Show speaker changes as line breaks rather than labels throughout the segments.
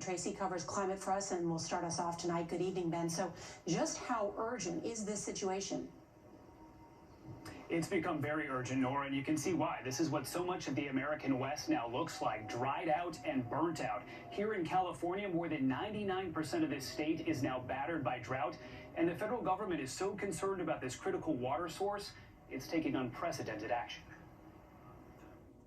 Tracy covers climate for us and will start us off tonight. Good evening, Ben. So just how urgent is this situation?
It's become very urgent, Nora, and you can see why. This is what so much of the American West now looks like, dried out and burnt out. Here in California, more than 99% of this state is now battered by drought, and the federal government is so concerned about this critical water source, it's taking unprecedented action.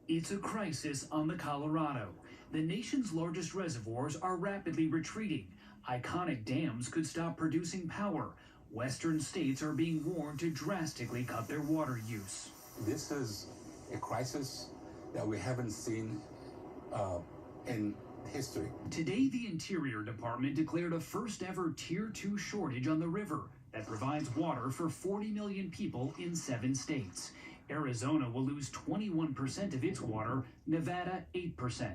It's a crisis on the Colorado. The nation's largest reservoirs are rapidly retreating. Iconic dams could stop producing power. Western states are being warned to drastically cut their water use.
This is a crisis that we haven't seen in history.
Today, the Interior Department declared a first-ever Tier 2 shortage on the river that provides water for 40 million people in 7 states. Arizona will lose 21% of its water, Nevada 8%.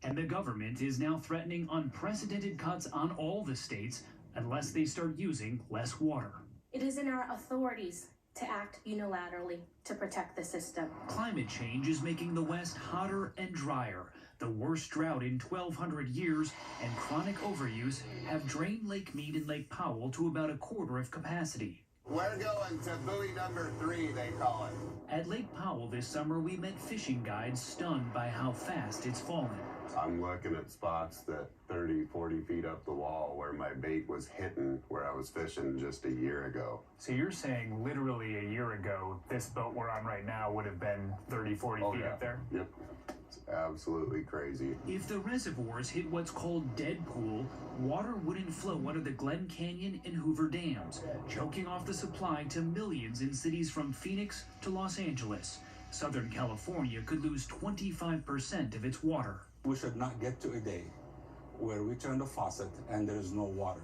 And the government is now threatening unprecedented cuts on all the states unless they start using less water.
It is in our authorities to act unilaterally to protect the system.
Climate change is making the West hotter and drier. The worst drought in 1,200 years and chronic overuse have drained Lake Mead and Lake Powell to about a quarter of capacity.
We're going to buoy number 3, they call it.
At Lake Powell this summer, we met fishing guides stunned by how fast it's fallen.
I'm looking at spots that 30, 40 feet up the wall where my bait was hitting where I was fishing just a year ago.
So you're saying literally a year ago, this boat we're on right now would have been 30, 40 feet up there?
Yep. It's absolutely crazy.
If the reservoirs hit what's called dead pool, water wouldn't flow out of the Glen Canyon and Hoover dams, choking off the supply to millions in cities from Phoenix to Los Angeles. Southern California could lose 25% of its water.
We should not get to a day where we turn the faucet and there is no water.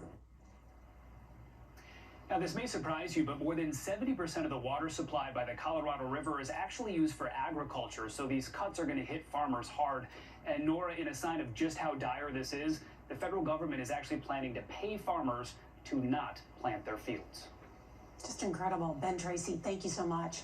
Now, this may surprise you, but more than 70% of the water supply by the Colorado River is actually used for agriculture, so these cuts are going to hit farmers hard. And Nora, in a sign of just how dire this is, the federal government is actually planning to pay farmers to not plant their fields.
Just incredible. Ben Tracy, thank you so much.